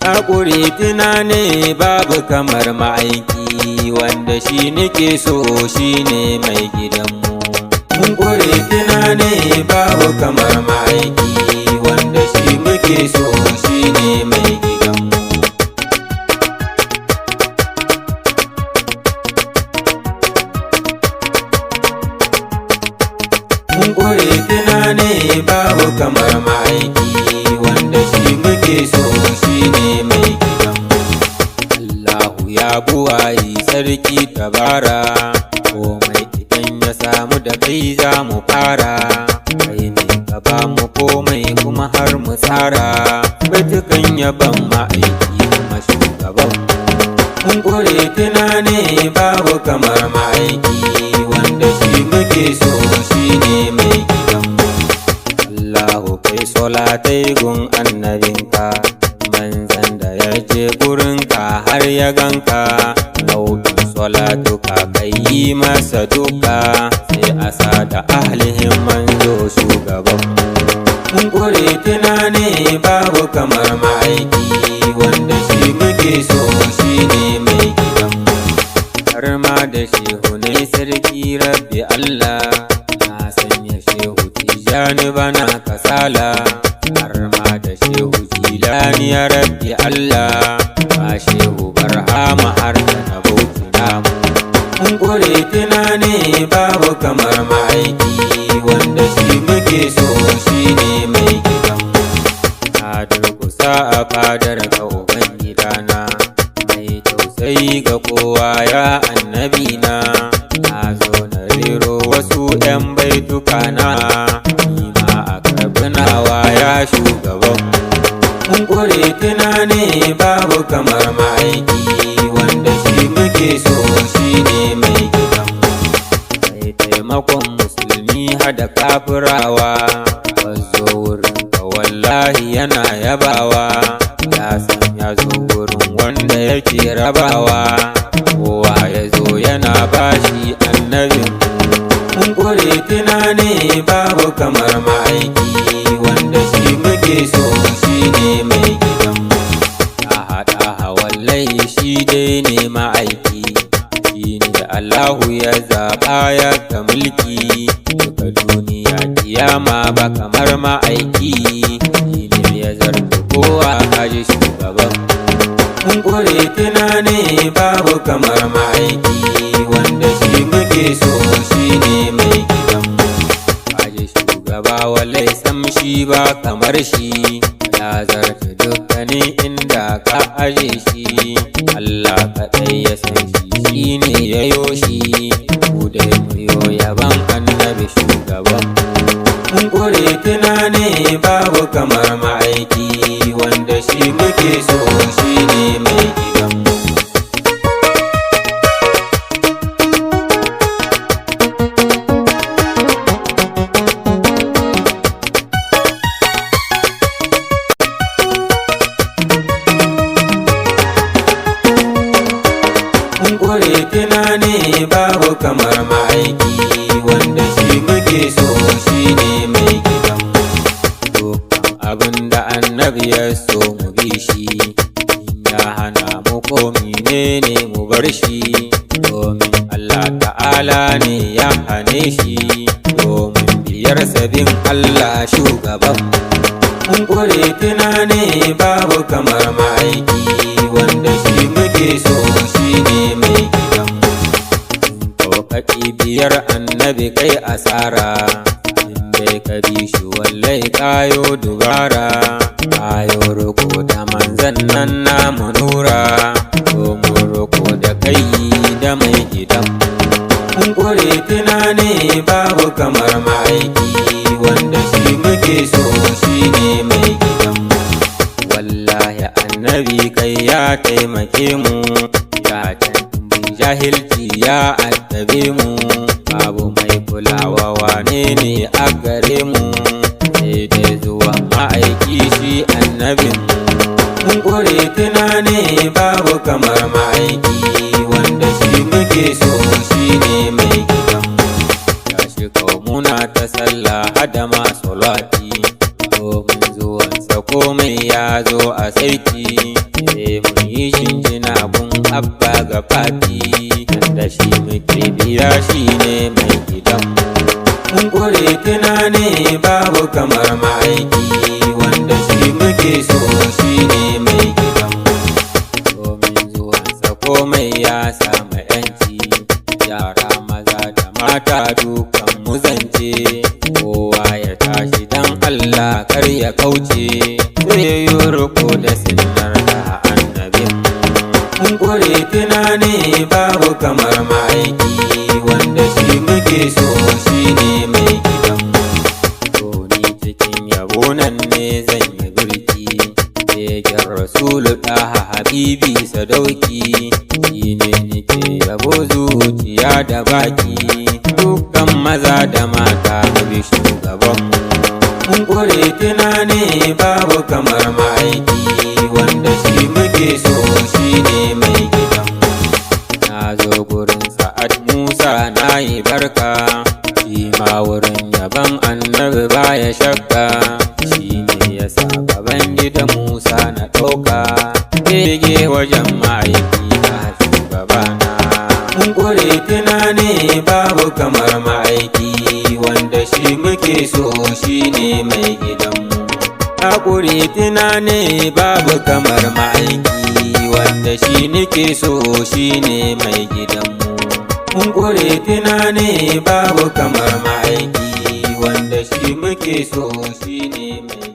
Haƙuri tunani babu kamar ma'aiki, wanda shi nake so shi ne mai gidanmu. Mun ƙure tunani babu kamar ma'aiki, wanda shi muke so shi ne mai gidanmu. Mun ƙure tunani babu kamar ma'aiki, wanda shi muke so shi ne mai gidanmu. Allahu ya buwayi sarki tabara, komai idan ya samu da kai za mu fara. Kai ne ka ba mu komai kuma har mu tsara, baitukan yaban ma'aiki kuma shugabanmu. Mun ƙure tunani babu kamar ma'aiki, wanda shi muke so shi ne mai gidanmu. Allahu kai solatai gun annabinka, manzan da ya je gurinka har ya ganka. Nau'in solatuka kai yi masa duka, sai a sa da ahlihin manzo shugabanmu. Mun ƙure tunani babu kamar ma'aiki, wanda shi muke so shi ne mai gidanmu. Har ma da shehu ne sarki rabbi Allah, na sanya shehu Tijjani bana kasala. Har ma da shehu Jilani ya rabbi Allah, ba shehu Barhama har da na bauti namu. Mun ƙure tunani babu kamar ma'aiki, wanda shi muke so shi ne mai gidanmu. Na durƙusa a fadar ka Ubangidana, mai tausayi ga kowa ya annabina. Na zo na rero wasu 'yan baitukana, ni ma a karbinawa ya shugabanmu. Mun ƙure tunani babu kamar ma'aiki, wanda shi muke so shi ne mai gidanmu. Mai taimakon musulmi hada kafirawa, wazo wurin ka wallahi yana yabawa. Ya san ya zo wurin wanda yake rabawa, kowa ya zo yana bashi annabinmu. Mun ƙure tunani babu kamar ma'aiki, wanda shi muke so shi ne mai gidanmu. A haɗa hawallai shi dai ne ma'aiki, shi ne da Allahu ya zaɓa ya ga mulki. Duka duniya kiyama ba kamar ma'aiki, shi ne ya zarta kowa haji shugabanmu. Mun ƙure tunani babu kamar ma'aiki, wanda shi muke so shi ne mai gidanmu. Haji shugaba wallai sam shi ba kamar shi, ya zarta dukkanin inda ka aje shi. Allah kaɗai ya san shi, shi ne ya yo shi. Ku dai mu yo yaban annabi shugabanmu. Mun ƙure tunani babu kamar ma'aiki, wanda shi muke so shi ne mai gidanmu. Mun ƙure tunani babu kamar ma'aiki, wanda shi muke so shi ne mai gidanmu. Dukkan abin da annabi ya so mu bi shi, in ya hana mu ko menene mu bar shi. Domin Allah ta'ala ne ya hane shi, domin biyar sabin Allah shugabanmu. Mun ƙure tunani babu kamar ma'aiki, wanda shi muke so shi ne mai gidanmu. Kokaki biyar annabi kai asara, in dai ka bi shi wallai kayo dubara. Kayo roko da manzan nan namu nura, domin roko da kai da mai gidanmu. Mun ƙure tunani babu kamar ma'aiki, wanda shi muke so shi ne mai gidanmu. Wallahi annabi kai ya taimake mu, ya canbi jahilci ya addabe mu. Babu mai kulawa wane ne a gare mu, sai dai zuwa ma'aiki shi annabinmu. Mun ƙure tunani babu kamar ma'aiki, wanda shi muke so shi ne mai gidanmu. Gashi kawo muna ta sallah hada masu lati, domin zuwansa komai ya zo a saiti. yi jinjina gun abba ga fati, da shi muke biya shi ne mai gidanmu. Mun kure tunani babu kamar ma'aiki, wanda shi muke so shi ne mai gidanmu. Domin zuwansa komai ya samu yanci, yara maza da mata dukan mu zance. Kowa ya tashi dan Allah kar ya kauce, zai yi riko da sunnar da annabin. Mun kure tunani babu kamar ma'aiki, wanda shi muke so shi ne mai gidanmu. To ni cikin yabo nan ne zan yi birki, begen rasulu ɗaha habibi sadauki, shi ne nike yabo zuciya da baki, dukkan maza da mata na bi shugabanmu. Mun kure tunani babu kamar ma'aiki, wanda shi muke so shi ne mai gidanmu. Na zo gurin Sa'ad Musa na yi barka, shi ma wurin yaban annabi baya shakka, shi ne ya sa baban gida Musa na ɗauka, bege wajen ma'aiki na shugabana. Mun kure tunani babu kamar ma'aiki, wanda shi muke so shi ne mai gidanmu. Hakuri tunani babu kamar ma'aiki, wanda shi nake so shi ne mai gidanmu. Mun kure tunani babu kamar ma'aiki, wanda shi muke so shi ne mai